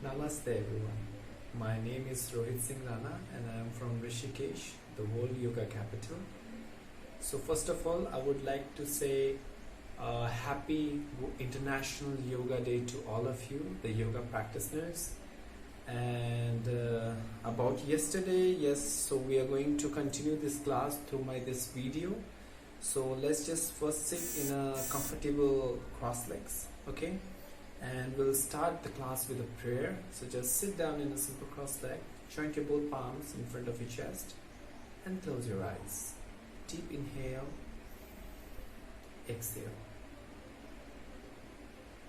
Namaste everyone. My name is Rohit Singh Rana and I am from Rishikesh, the world yoga capital. So first of all, I would like to say happy International Yoga Day to all of you, the yoga practitioners. And about yesterday, yes, so we are going to continue this class through this video. So let's just first sit in a comfortable cross legs, okay? And we'll start the class with a prayer. So just sit down in a simple cross leg, joint your both palms in front of your chest and close your eyes. Deep inhale, exhale.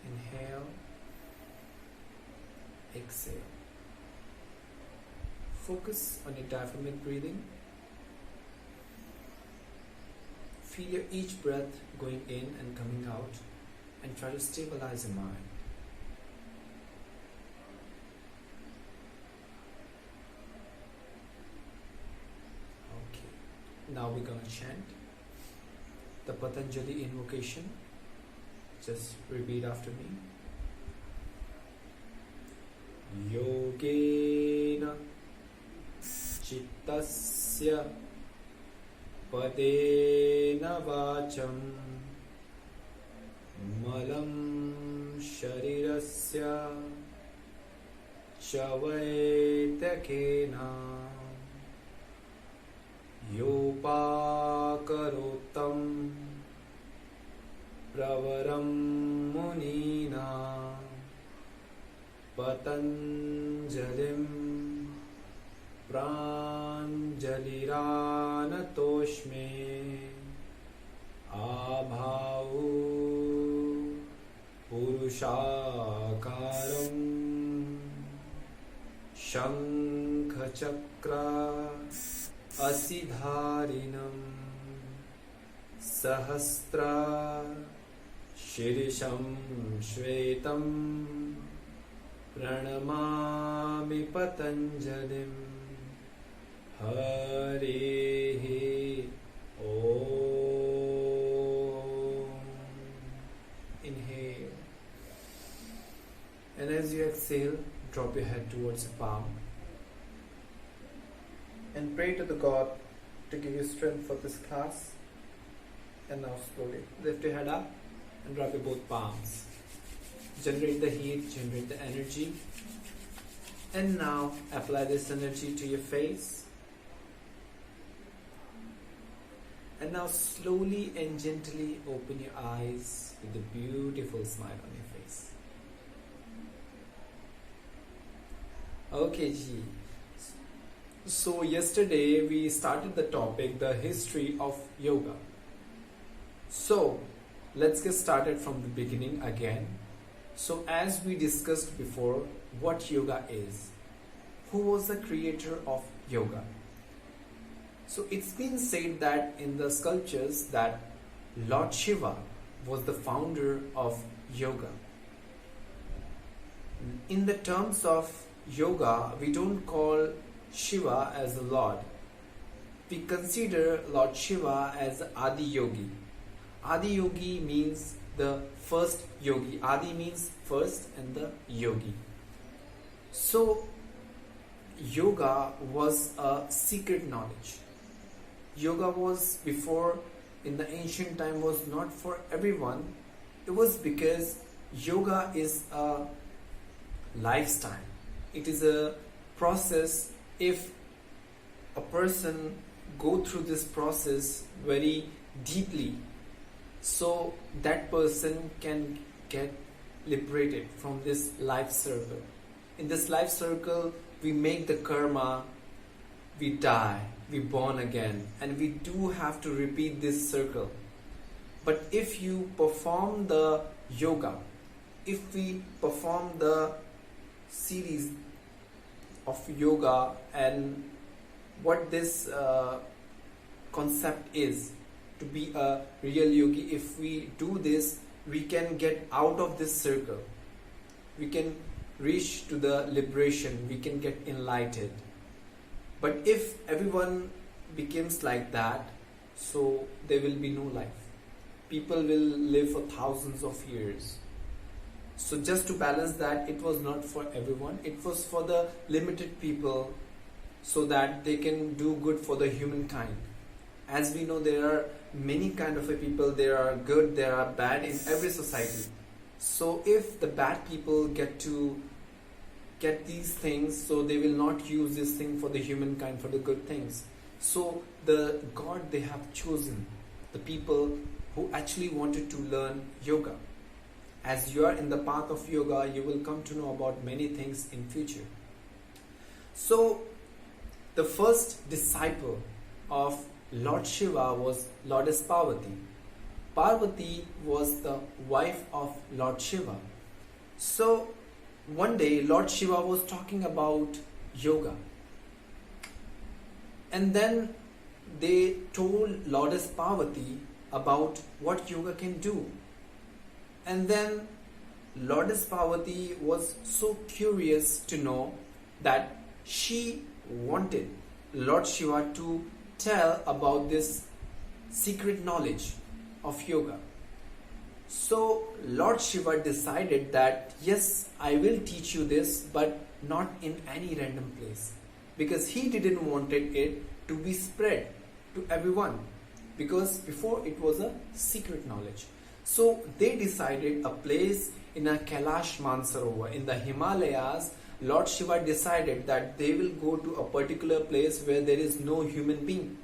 Inhale, exhale. Focus on your diaphragmatic breathing. Feel your each breath going in and coming out and try to stabilize your mind. Now we're going to chant the Patanjali invocation. Just repeat after me. Yogena Chittasya Padena Vacham Malam Sharirasya Chavaitakena Yopakarottam Pravaram Munina Patanjalim Pranjaliranatoshme Abhau Purushakaram Shankhachakra Asidharinam Sahasra Shirisham Shvetam Pranamami Patanjalim Hare Om. Inhale. And as you exhale, drop your head towards the palm. And pray to the God to give you strength for this class. And now slowly lift your head up and drop your both palms. Generate the heat, generate the energy. And now apply this energy to your face. And now slowly and gently open your eyes with a beautiful smile on your face. Okay, Ji. So yesterday we started the topic, the history of yoga. So let's get started from the beginning again. So as we discussed before, what yoga is, who was the creator of yoga? So it's been said that in the sculptures that Lord Shiva was the founder of yoga. In the terms of yoga, we don't call Shiva as a Lord. We consider Lord Shiva as Adi Yogi. Adi Yogi means the first yogi. Adi means first and the yogi. So yoga was a secret knowledge. Yoga was before, in the ancient time, was not for everyone. It was because yoga is a lifestyle. It is a process. If a person go through this process very deeply, so that person can get liberated from this life circle. In this life circle, we make the karma, we die, we born again, and we do have to repeat this circle. But if you perform the yoga, if we perform the series of yoga, and what this concept is to be a real yogi, if we do this, we can get out of this circle, we can reach to the liberation, we can get enlightened. But if everyone becomes like that, so there will be no life. People will live for thousands of years. So just to balance that, it was not for everyone, it was for the limited people, so that they can do good for the humankind. As we know, there are many kind of a people, there are good, there are bad in every society. So if the bad people get these things, so they will not use this thing for the humankind, for the good things. So the God, they have chosen the people who actually wanted to learn yoga. As you are in the path of yoga, you will come to know about many things in future. So the first disciple of Lord Shiva was Lourdes Parvati. Parvati was the wife of Lord Shiva. So one day Lord Shiva was talking about yoga, and then they told Lourdes Parvati about what yoga can do. And then Lourdes Parvati was so curious to know that she wanted Lord Shiva to tell about this secret knowledge of yoga. So Lord Shiva decided that yes, I will teach you this, but not in any random place, because he didn't want it to be spread to everyone, because before it was a secret knowledge. So they decided a place in a Kailash Mansarovar in the Himalayas. Lord Shiva decided that they will go to a particular place where there is no human being.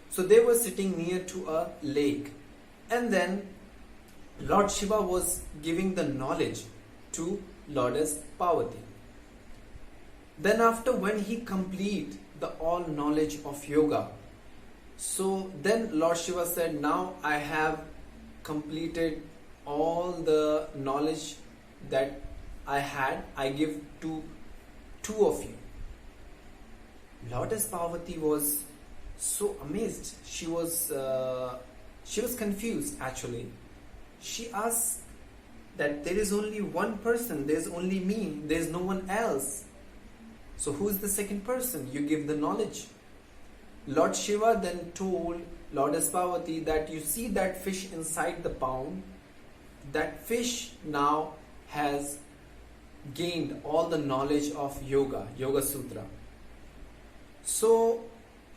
So they were sitting near to a lake, and then Lord Shiva was giving the knowledge to Lourdes Parvati. Then after, when he complete the all knowledge of yoga, so then Lord Shiva said, now I have completed all the knowledge that I had, I give to two of you. Lourdes Parvati was so amazed. She was confused actually. She asked that there is only one person, there is only me, there is no one else. So who is the second person? You give the knowledge. Lord Shiva then told Lourdes Parvati that you see that fish inside the pond, that fish now has gained all the knowledge of Yoga Sutra. So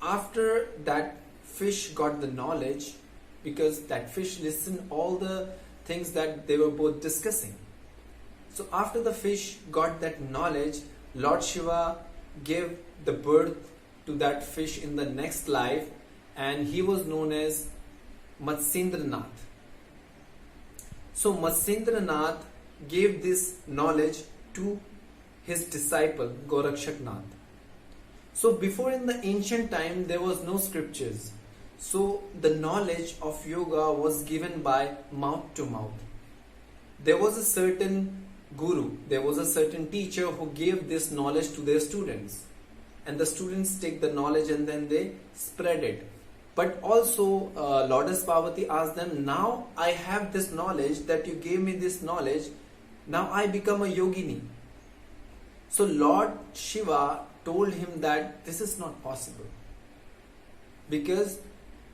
after that fish got the knowledge, because that fish listened all the things that they were both discussing. So after the fish got that knowledge, Lord Shiva gave the birth to that fish in the next life, and he was known as Matsyendranath. So Matsyendranath gave this knowledge to his disciple Gorakshaknath. So before, in the ancient time, there was no scriptures. So the knowledge of yoga was given by mouth to mouth. There was a certain guru, there was a certain teacher who gave this knowledge to their students, and the students take the knowledge and then they spread it. But also Lourdes Parvati asked them, now I have this knowledge that you gave me this knowledge, now I become a yogini. So Lord Shiva told him that this is not possible, because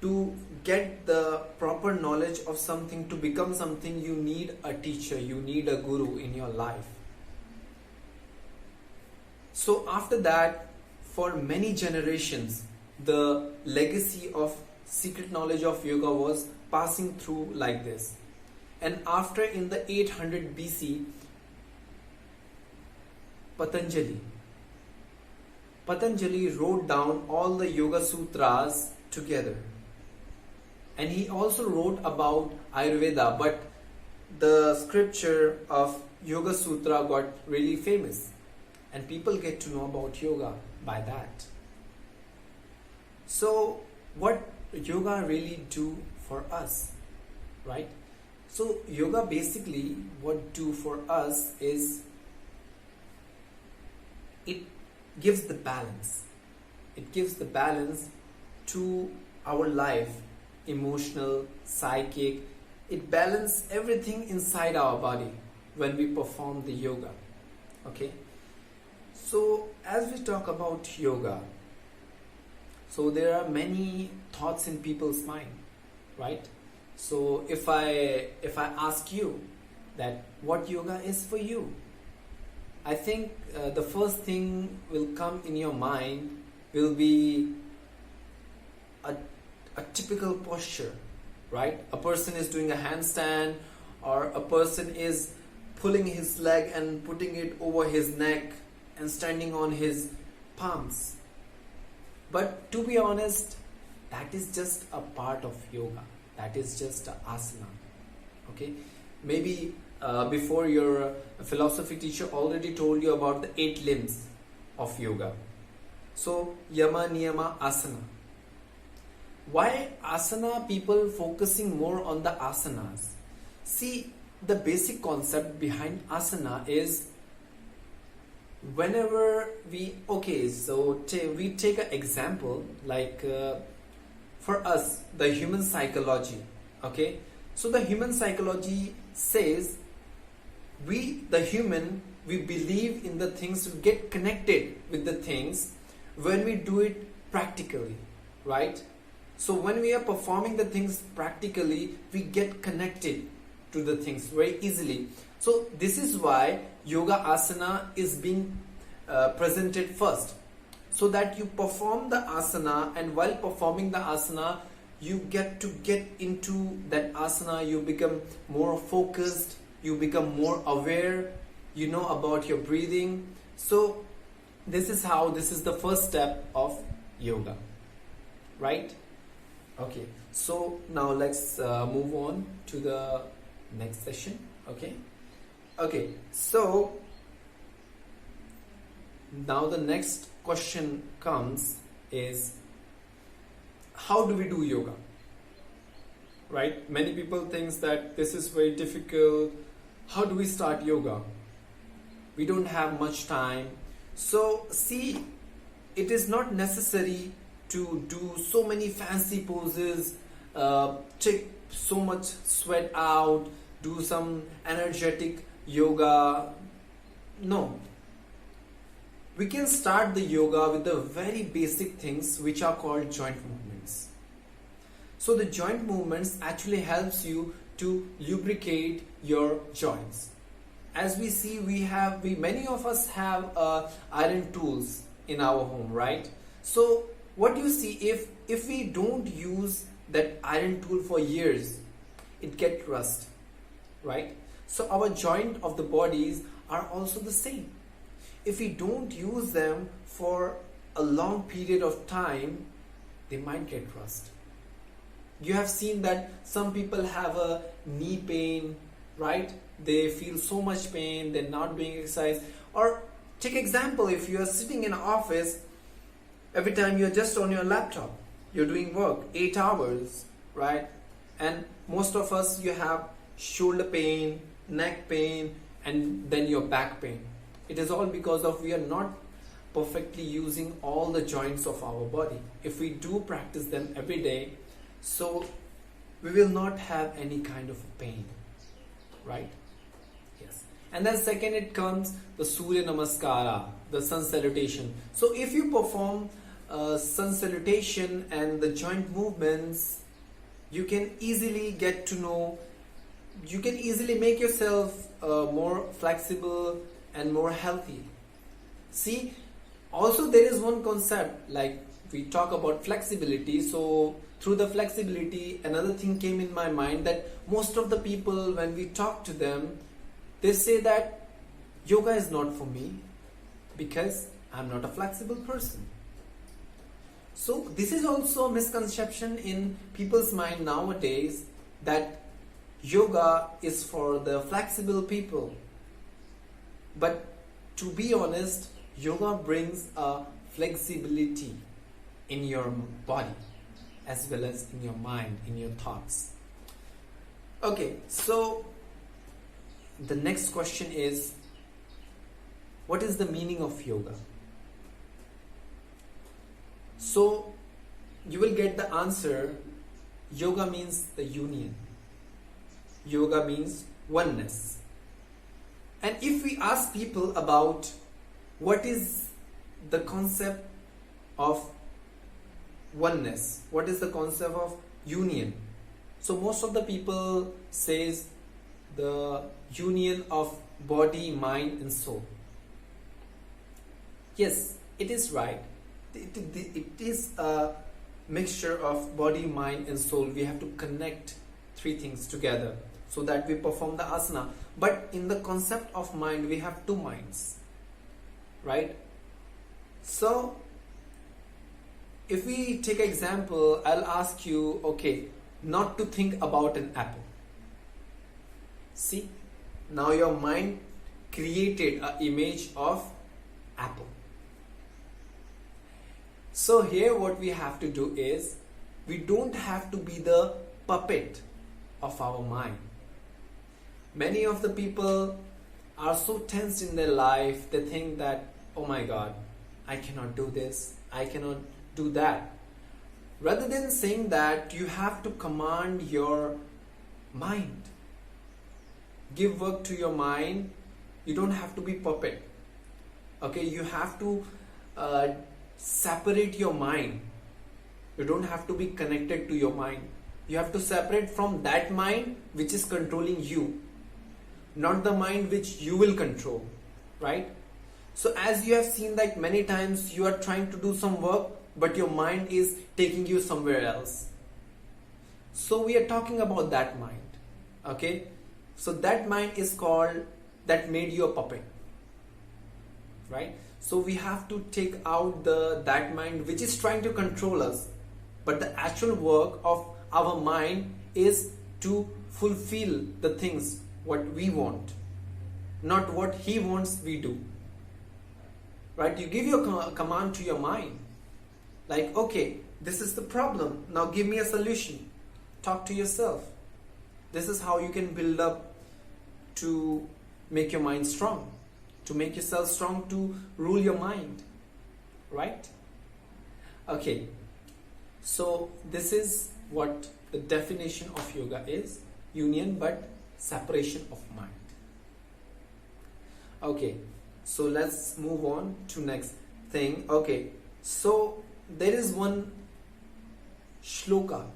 to get the proper knowledge of something, to become something, you need a teacher, you need a guru in your life. So after that, for many generations, the legacy of secret knowledge of yoga was passing through like this. And after, in the 800 BC, Patanjali wrote down all the Yoga Sutras together. And he also wrote about Ayurveda, but the scripture of Yoga Sutra got really famous, and people get to know about yoga by that. So what yoga really do for us, right? So yoga basically what do for us is it gives the balance. It gives the balance to our life, emotional, psychic. It balances everything inside our body when we perform the yoga. Okay. So as we talk about yoga, so there are many thoughts in people's mind, right? So if I ask you that what yoga is for you. I think the first thing will come in your mind will be a typical posture, right? A person is doing a handstand, or a person is pulling his leg and putting it over his neck and standing on his palms. But to be honest, that is just a part of yoga. That is just an asana. Okay? Maybe before your philosophy teacher already told you about the 8 limbs of yoga. So, yama, niyama, asana. Why asana people focusing more on the asanas? See, the basic concept behind asana is whenever we we take an example like for us the human psychology. Okay, so the human psychology says we believe in the things, we get connected with the things when we do it practically, right? So when we are performing the things practically, we get connected to the things very easily. So this is why yoga asana is being presented first, so that you perform the asana, and while performing the asana you get into that asana, you become more focused, you become more aware, you know about your breathing. So this is the first step of yoga, right? Okay, so now let's move on to the next session. Okay, so now the next question comes is, how do we do yoga? Right? Many people think that this is very difficult. How do we start yoga? We don't have much time. So see, it is not necessary to do so many fancy poses, take so much sweat out, do some energetic yoga. No. We can start the yoga with the very basic things which are called joint movements. So the joint movements actually helps you to lubricate your joints. As we see, many of us have iron tools in our home, right? So what you see, if we don't use that iron tool for years, it gets rust, right? So our joint of the bodies are also the same. If we don't use them for a long period of time, they might get rust. You have seen that some people have a knee pain, right? They feel so much pain, they're not doing exercise. Or take example, if you are sitting in an office, every time you're just on your laptop, you're doing work 8 hours, right? And most of us, you have shoulder pain, neck pain, and then your back pain. It is all because of we are not perfectly using all the joints of our body. If we do practice them every day, so we will not have any kind of pain, right? Yes. And then second, it comes the Surya Namaskara, the sun salutation. So if you perform sun salutation and the joint movements, you can easily get to know, you can easily make yourself more flexible and more healthy. See, also there is one concept, like we talk about flexibility. So through the flexibility, another thing came in my mind, that most of the people, when we talk to them, they say that yoga is not for me because I'm not a flexible person. So this is also a misconception in people's mind nowadays, that yoga is for the flexible people. But to be honest, yoga brings a flexibility in your body as well as in your mind, in your thoughts. Okay, so the next question is, what is the meaning of yoga? So you will get the answer. Yoga means the union. Yoga means oneness. And if we ask people about what is the concept of oneness, what is the concept of union, so most of the people says the union of body, mind and soul. Yes, it is right. It is a mixture of body, mind and soul. We have to connect three things together so that we perform the asana. But in the concept of mind, we have two minds, right? So if we take an example, I'll ask you, okay, not to think about an apple. See, now your mind created an image of apple. So here what we have to do is, we don't have to be the puppet of our mind. Many of the people are so tensed in their life, they think that, oh my God, I cannot do this, I cannot do that. Rather than saying that, you have to command your mind. Give work to your mind. You don't have to be puppet. Okay, you have to separate your mind. You don't have to be connected to your mind. You have to separate from that mind which is controlling you, not the mind which you will control, right? So as you have seen that many times, you are trying to do some work, but your mind is taking you somewhere else. So we are talking about that mind. Okay, so that mind is called, that made you a puppet, right? So we have to take out that mind which is trying to control us. But the actual work of our mind is to fulfill the things what we want, not what he wants we do, right? You give your command to your mind, like, okay, this is the problem, now give me a solution. Talk to yourself. This is how you can build up to make your mind strong, to make yourself strong, to rule your mind, right? Okay, so this is what the definition of yoga is: union but separation of mind. Okay, so let's move on to next thing. Okay, so there is one shloka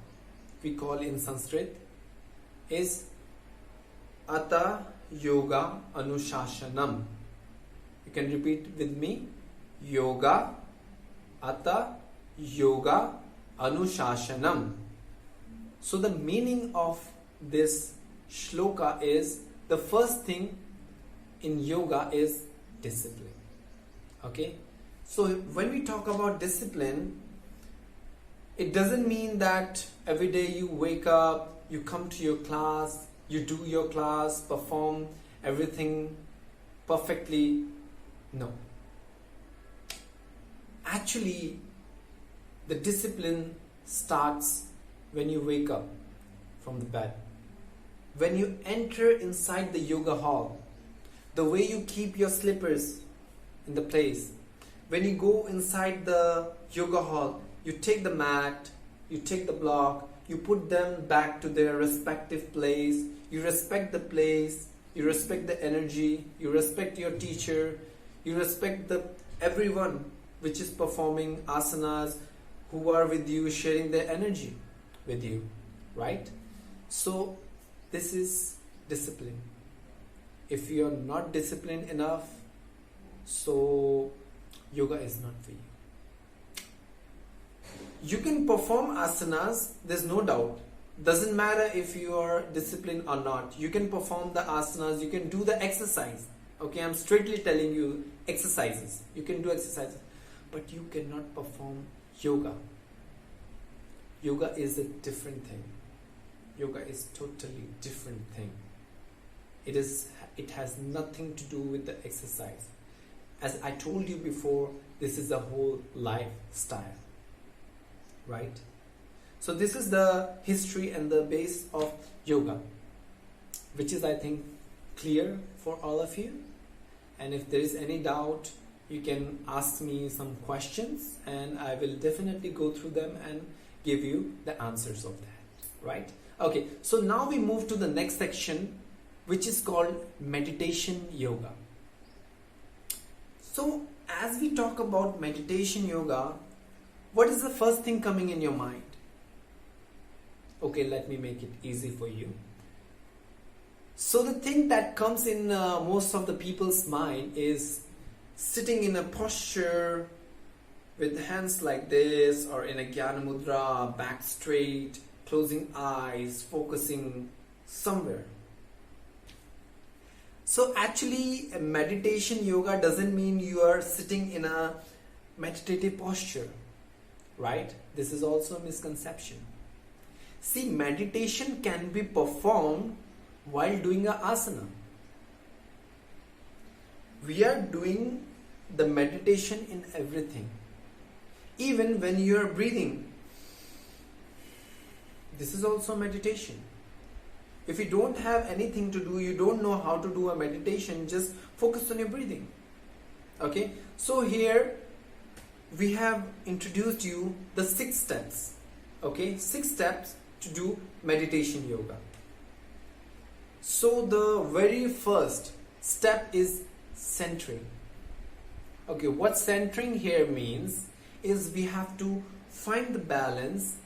we call in Sanskrit is Ata Yoga Anushashanam. You can repeat with me: Yoga, Ata Yoga Anushashanam. So the meaning of this shloka is, the first thing in yoga is discipline. Okay, so when we talk about discipline, it doesn't mean that every day you wake up, you come to your class, you do your class, perform everything perfectly. No. Actually, the discipline starts when you wake up from the bed. When you enter inside the yoga hall, the way you keep your slippers in the place. When you go inside the yoga hall, you take the mat, you take the block, you put them back to their respective place. You respect the place, you respect the energy, you respect your teacher, you respect everyone which is performing asanas, who are with you, sharing their energy with you, right? So this is discipline. If you are not disciplined enough, so yoga is not for you. You can perform asanas, there's no doubt. Doesn't matter if you are disciplined or not. You can perform the asanas, you can do the exercise. Okay, I'm straightly telling you exercises. You can do exercises, but you cannot perform yoga. Yoga is a different thing. Yoga is totally different thing. It has nothing to do with the exercise. As I told you before, this is a whole lifestyle, right? So this is the history and the base of yoga, which is, I think, clear for all of you. And if there is any doubt, you can ask me some questions and I will definitely go through them and give you the answers of that, right? Okay, so now we move to the next section, which is called meditation yoga. So as we talk about meditation yoga, what is the first thing coming in your mind? Okay, let me make it easy for you. So the thing that comes in most of the people's mind is sitting in a posture with hands like this, or in a Jnana Mudra, back straight, closing eyes, focusing somewhere. So actually, meditation yoga doesn't mean you are sitting in a meditative posture, right? This is also a misconception. See, meditation can be performed while doing a asana. We are doing the meditation in everything. Even when you are breathing, this is also meditation. If you don't have anything to do, you don't know how to do a meditation, just focus on your breathing. Okay, so here we have introduced you the 6 steps. Okay, 6 steps to do meditation yoga. So the very first step is centering. Okay, what centering here means is we have to find the balance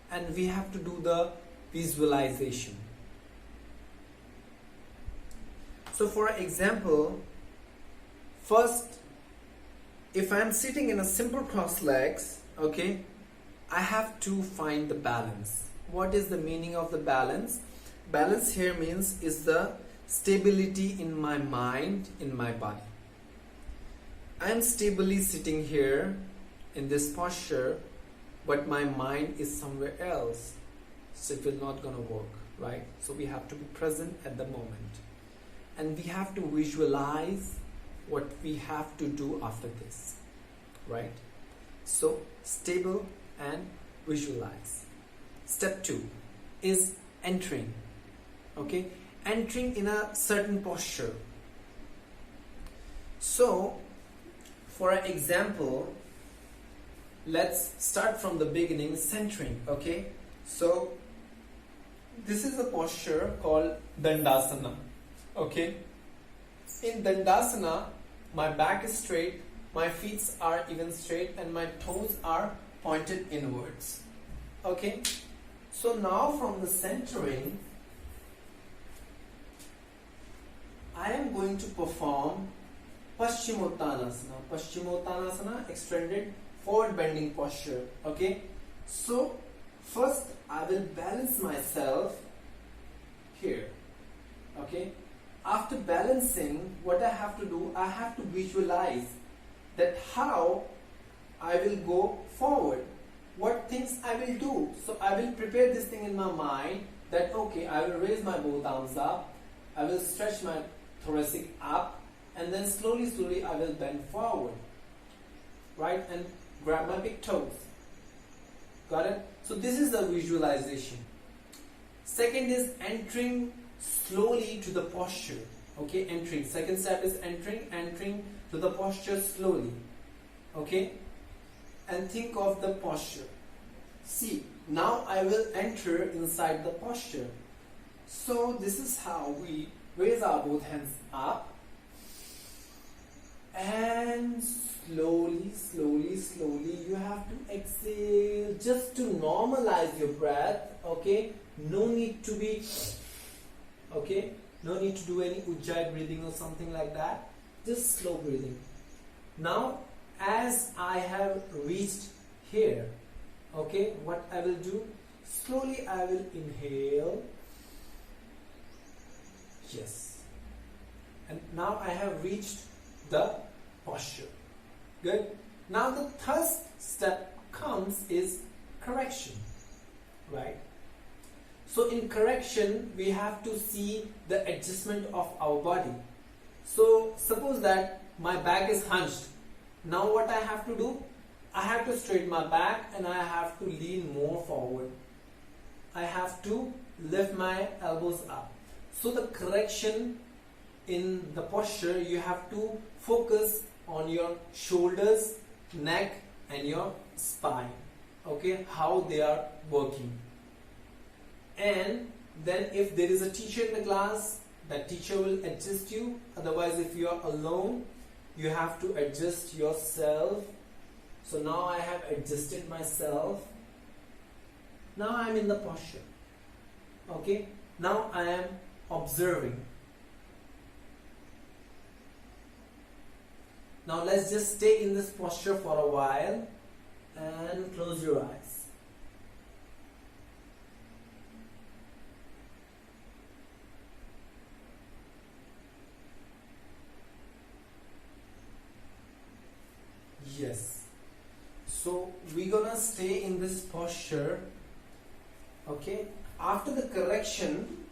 and we have to do the visualization. So for example, first, if I am sitting in a simple cross legs, okay, I have to find the balance. What is the meaning of the balance? Balance here means is the stability in my mind, in my body. I am stably sitting here in this posture, but my mind is somewhere else. So it will not gonna work, right? So we have to be present at the moment. And we have to visualize what we have to do after this, right? So stable and visualize. Step 2 is entering. Okay, entering in a certain posture. So for an example, let's start from the beginning, centering. Okay, so this is a posture called Dandasana. Okay, in Dandasana, my back is straight, my feet are even straight, and my toes are pointed inwards. Okay, so now from the centering, I am going to perform Paschimottanasana. Paschimottanasana, extended forward bending posture. Okay, so first I will balance myself here. Okay, after balancing, what I have to do, I have to visualize that how I will go forward, what things I will do. So I will prepare this thing in my mind that okay, I will raise my both arms up, I will stretch my thoracic up, and then slowly I will bend forward, right, and grab my big toes. Got it? So this is the visualization. Second is entering slowly to the posture. Okay, entering. Second step is entering to the posture slowly. Okay, and think of the posture. See, now I will enter inside the posture. So this is how we raise our both hands up, and slowly you have to exhale just to normalize your breath. Okay, no need to be no need to do any ujjayi breathing or something like that, just slow breathing. Now as I have reached here, okay, what I will do, slowly I will inhale. Yes, and now I have reached the posture. Good. Now the third step comes is correction, right? So in correction, we have to see the adjustment of our body. So suppose that my back is hunched. Now what I have to do? I have to straighten my back and I have to lean more forward. I have to lift my elbows up. So the correction in the posture, you have to focus on your shoulders, neck and your spine. Okay, how they are working. And then if there is a teacher in the class, that teacher will adjust you. Otherwise, if you are alone, you have to adjust yourself. So now I have adjusted myself. Now I am in the posture. Okay, now I am observing. Now let's just stay in this posture for a while and close your eyes. Yes. So we're gonna stay in this posture. Okay. After the correction,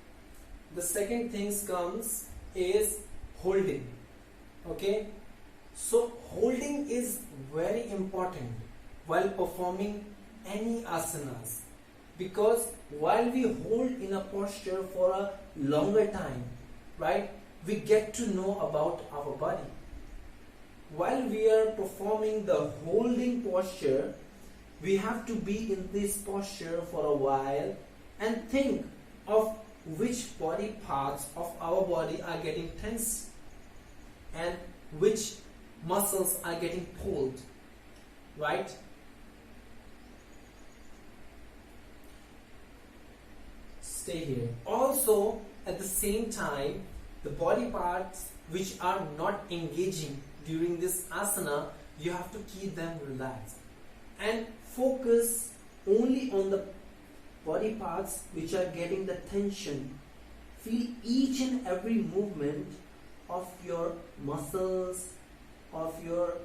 the second things comes is holding. Okay. So holding is very important while performing any asanas, because while we hold in a posture for a longer time, right, we get to know about our body. While we are performing the holding posture, we have to be in this posture for a while and think of which body parts of our body are getting tense and which muscles are getting pulled, right? Stay here. Also, at the same time, the body parts which are not engaging during this asana, you have to keep them relaxed and focus only on the body parts which are getting the tension. Feel each and every movement of your muscles, of your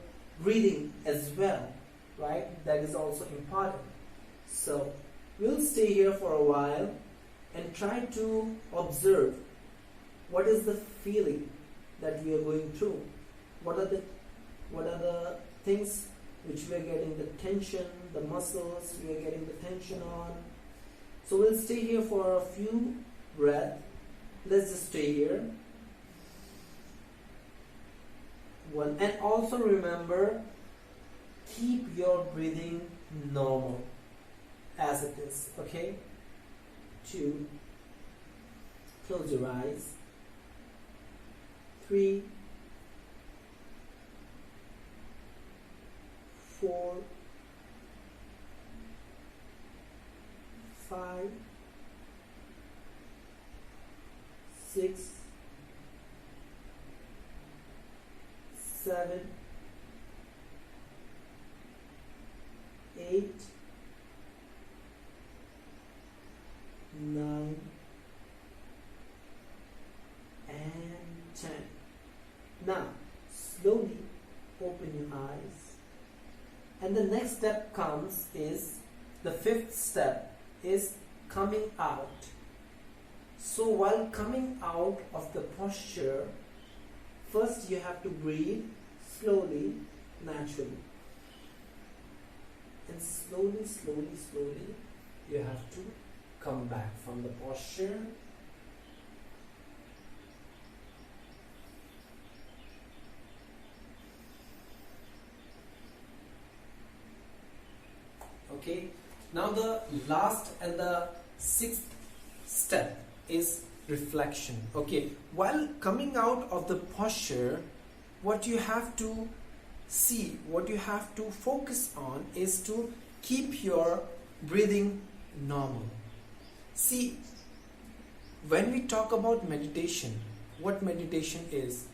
breathing as well, right? That is also important. So we'll stay here for a while and try to observe what is the feeling that we are going through. What are the things which we are getting the tension, the muscles we are getting the tension on. So we'll stay here for a few breaths. Let's just stay here. One, and also remember, keep your breathing normal as it is. Okay. 2, close your eyes. 3, 4, 5, 6, 7, 8, 9, and 10. Now, slowly open your eyes. And the next step comes is, the fifth step is coming out. So while coming out of the posture, first you have to breathe slowly, naturally. And slowly, slowly, slowly, you have to come back from the posture. Okay, now the last and the sixth step is reflection. Okay, while coming out of the posture, what you have to see, what you have to focus on is to keep your breathing normal. See, when we talk about meditation, what meditation is,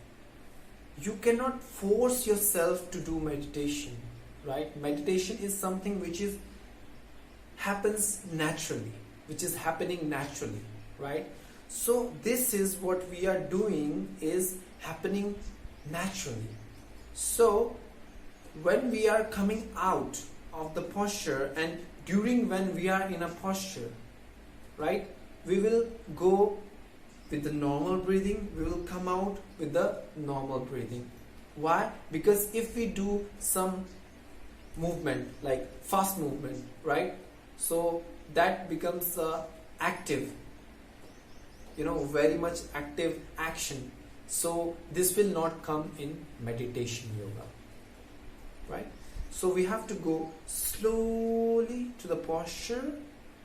you cannot force yourself to do meditation, right? Meditation is something which happens naturally, which is happening naturally, right? So this is what we are doing is happening naturally. So when we are coming out of the posture and during when we are in a posture, right, we will go with the normal breathing, we will come out with the normal breathing. Why? Because if we do some movement like fast movement, right, so that becomes active, very much active action. So this will not come in meditation yoga, right? So we have to go slowly to the posture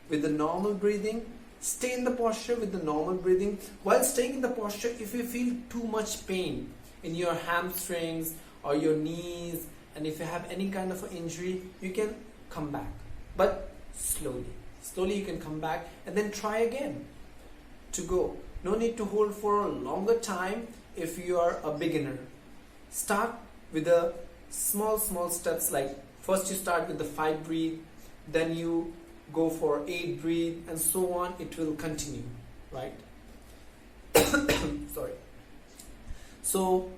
with the normal breathing. Stay in the posture with the normal breathing. While staying in the posture, if you feel too much pain in your hamstrings or your knees, and if you have any kind of an injury, you can come back. But slowly you can come back and then try again to go No need to hold for a longer time if you are a beginner. Start with the small steps, like first you start with the 5 breathe, then you go for 8 breathe, and so on. It will continue, right? Sorry. So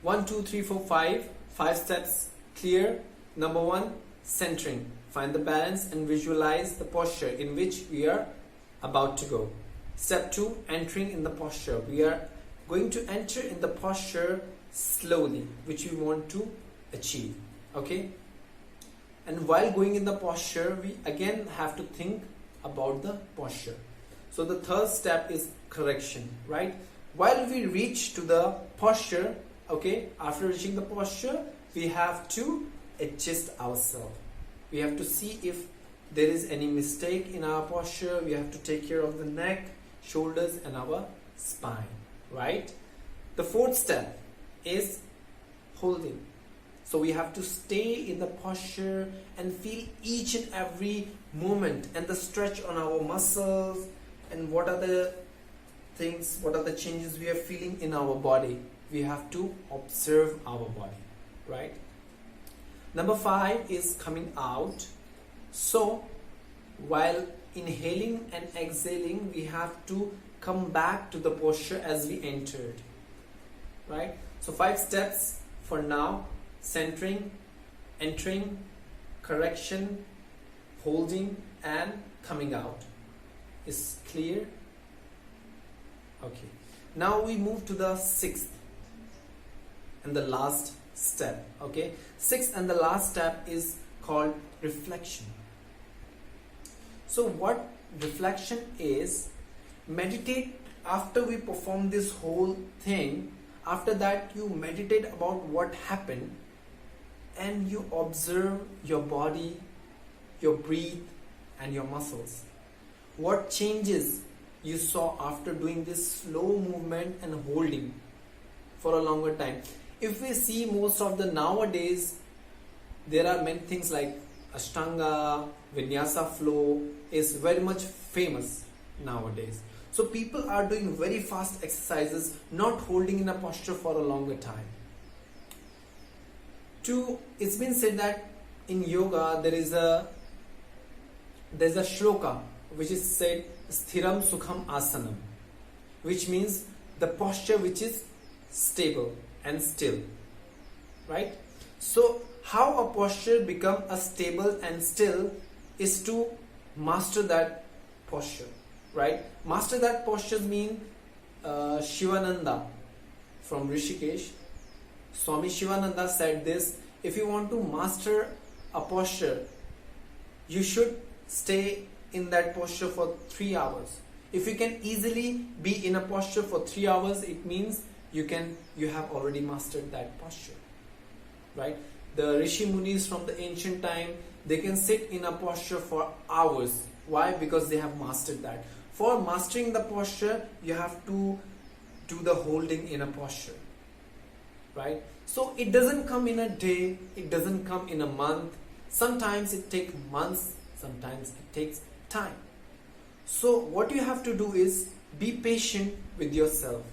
1, 2, 3, 4, 5 steps clear. Number 1, centering. Find the balance and visualize the posture in which we are about to go. Step 2, entering in the posture. We are going to enter in the posture slowly, which we want to achieve. Okay? And while going in the posture, we again have to think about the posture. So the third step is correction, right? While we reach to the posture, okay, after reaching the posture, we have to adjust ourselves. We have to see if there is any mistake in our posture. We have to take care of the neck, shoulders, and our spine, right? The fourth step is holding. So we have to stay in the posture and feel each and every movement and the stretch on our muscles, and what are the things, what are the changes we are feeling in our body. We have to observe our body, right? Number 5 is coming out. So while inhaling and exhaling, we have to come back to the posture as we entered, right? So 5 steps for now: centering, entering, correction, holding, and coming out. Is clear? Okay. Now we move to the 6th and the last step. Okay. 6th and the last step is called reflection. So what reflection is? Meditate after we perform this whole thing. After that, you meditate about what happened, and you observe your body, your breath, and your muscles. What changes you saw after doing this slow movement and holding for a longer time. If we see most of the nowadays, there are many things like Ashtanga, Vinyasa flow is very much famous nowadays. So people are doing very fast exercises, not holding in a posture for a longer time. It's been said that in yoga there's a shloka which is said Sthiram Sukham Asanam, which means the posture which is stable and still, right? So how a posture become a stable and still is to master that posture, right? Master that posture mean Shivananda from Rishikesh, Swami Shivananda said this: if you want to master a posture, you should stay in that posture for 3 hours. If you can easily be in a posture for 3 hours, it means you have already mastered that posture, right? The Rishi Munis from the ancient time, they can sit in a posture for hours. Why? Because they have mastered that. For mastering the posture, you have to do the holding in a posture, right? So it doesn't come in a day, it doesn't come in a month. Sometimes it takes months, sometimes it takes time. So what you have to do is be patient with yourself,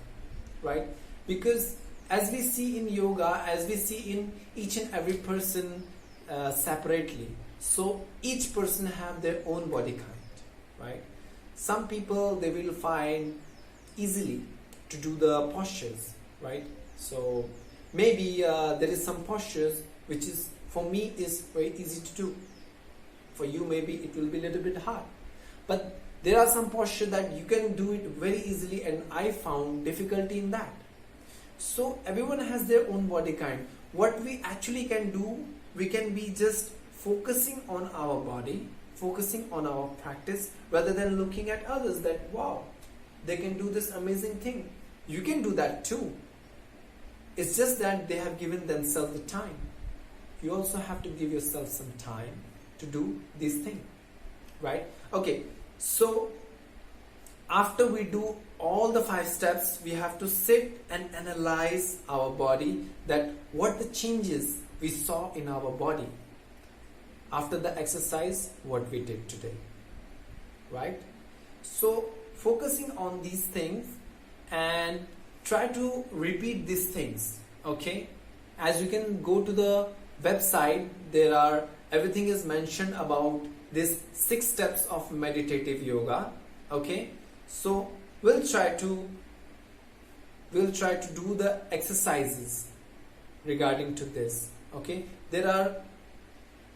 right? Because as we see in yoga, as we see in each and every person separately, so each person have their own body kind, right? Some people, they will find easily to do the postures, right? So maybe there is some postures which is, for me, is very easy to do. For you, maybe it will be a little bit hard. But there are some postures that you can do it very easily, and I found difficulty in that. So everyone has their own body kind. What we actually can do, we can be just focusing on our body, focusing on our practice, rather than looking at others that, wow, they can do this amazing thing. You can do that too. It's just that they have given themselves the time. You also have to give yourself some time to do this thing, right? Okay, so after we do all the 5 steps, we have to sit and analyze our body, that what the changes we saw in our body after the exercise, what we did today, right? So focusing on these things and try to repeat these things. Okay, as you can go to the website, there are everything is mentioned about these 6 steps of meditative yoga. Okay, so we'll try to do the exercises regarding to this. Okay, there are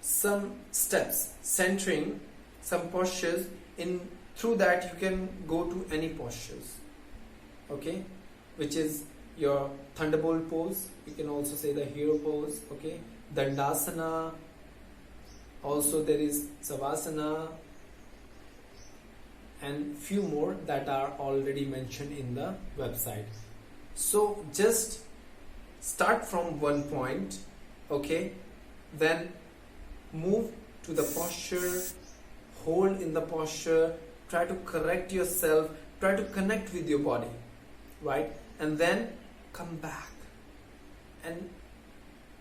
some steps centering some postures. In through that you can go to any postures, okay, which is your thunderbolt pose. You can also say the hero pose, okay, dandasana, also there is savasana, and few more that are already mentioned in the website. So just start from one point, okay, then move to the posture, hold in the posture, try to correct yourself, try to connect with your body, right? And then come back. And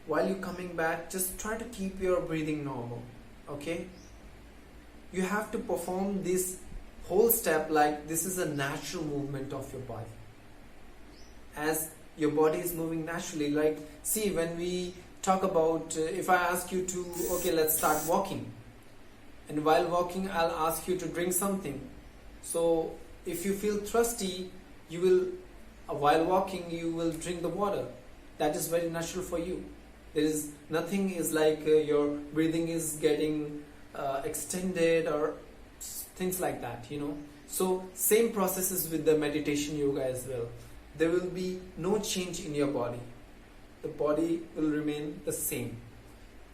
while you're coming back, just try to keep your breathing normal, okay? You have to perform this whole step like this is a natural movement of your body. As your body is moving naturally, like see, when we talk about, if I ask you to, okay, let's start walking. And while walking, I'll ask you to drink something. So if you feel thirsty, you will, while walking, you will drink the water. That is very natural for you. There is nothing is like your breathing is getting extended or things like that, you know. So same processes with the meditation yoga as well. There will be no change in your body. The body will remain the same.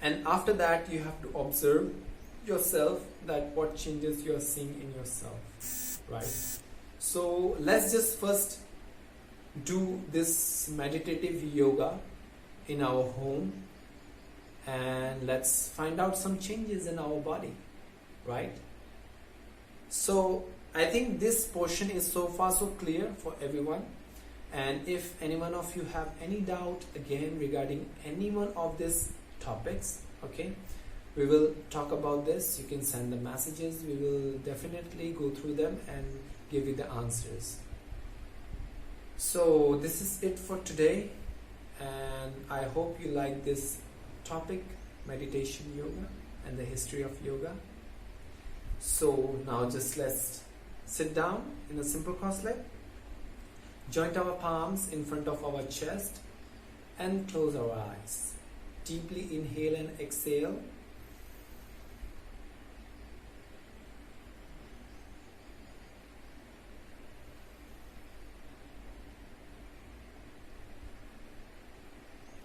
And after that, you have to observe yourself, that what changes you are seeing in yourself, right? So let's just first do this meditative yoga in our home, and let's find out some changes in our body, right? So I think this portion is so far so clear for everyone. And if any one of you have any doubt again regarding any one of these topics, okay, we will talk about this. You can send the messages. We will definitely go through them and give you the answers. So this is it for today, and I hope you like this topic, meditation yoga and the history of yoga. So now just let's sit down in a simple cross leg, joint our palms in front of our chest, and close our eyes. Deeply inhale and exhale.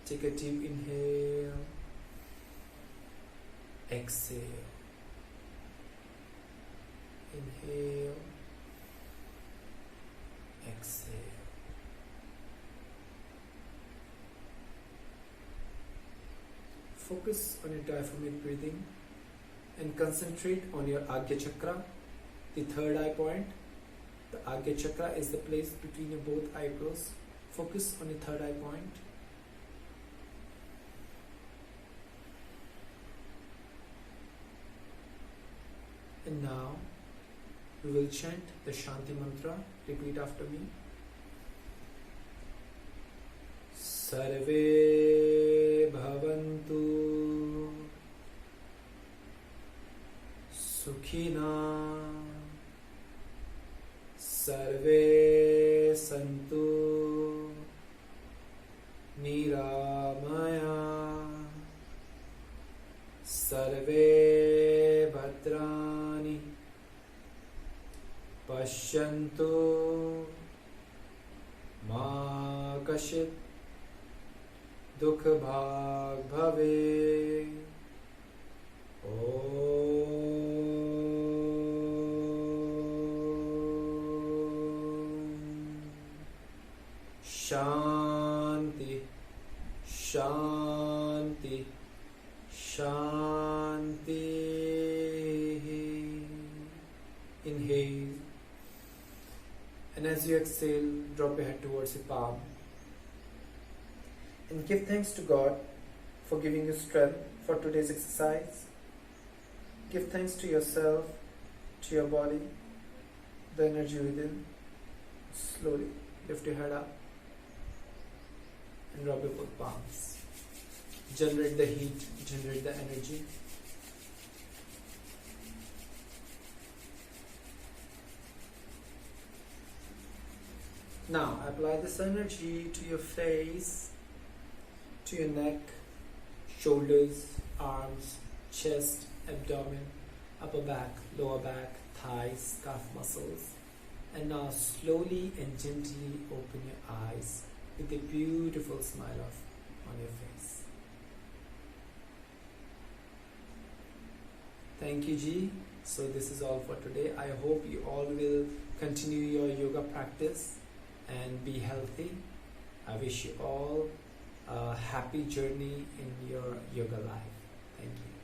Take a deep inhale, exhale, inhale, exhale. Focus on your diaphragmatic breathing and concentrate on your Agya Chakra, the third eye point. The Agya Chakra is the place between your both eyebrows. Focus on your third eye point. And now we will chant the Shanti Mantra. Repeat after me. Sarve bhavantu sukhina, sarve santu niramaya, sarve bhadrani pashyantu ma kashit dukh bhag bhave. Shanti, Shanti, Shanti. Inhale, and as you exhale, drop your head towards your palm. And give thanks to God for giving you strength for today's exercise. Give thanks to yourself, to your body. the energy within. Slowly lift your head up and rub your both palms. Generate the heat, generate the energy. Now apply this energy to your face, to your neck, shoulders, arms, chest, abdomen, upper back, lower back, thighs, calf muscles. And now slowly and gently open your eyes with a beautiful smile on your face. Thank you, Ji. So this is all for today. I hope you all will continue your yoga practice and be healthy. I wish you all a happy journey in your yoga life. Thank you.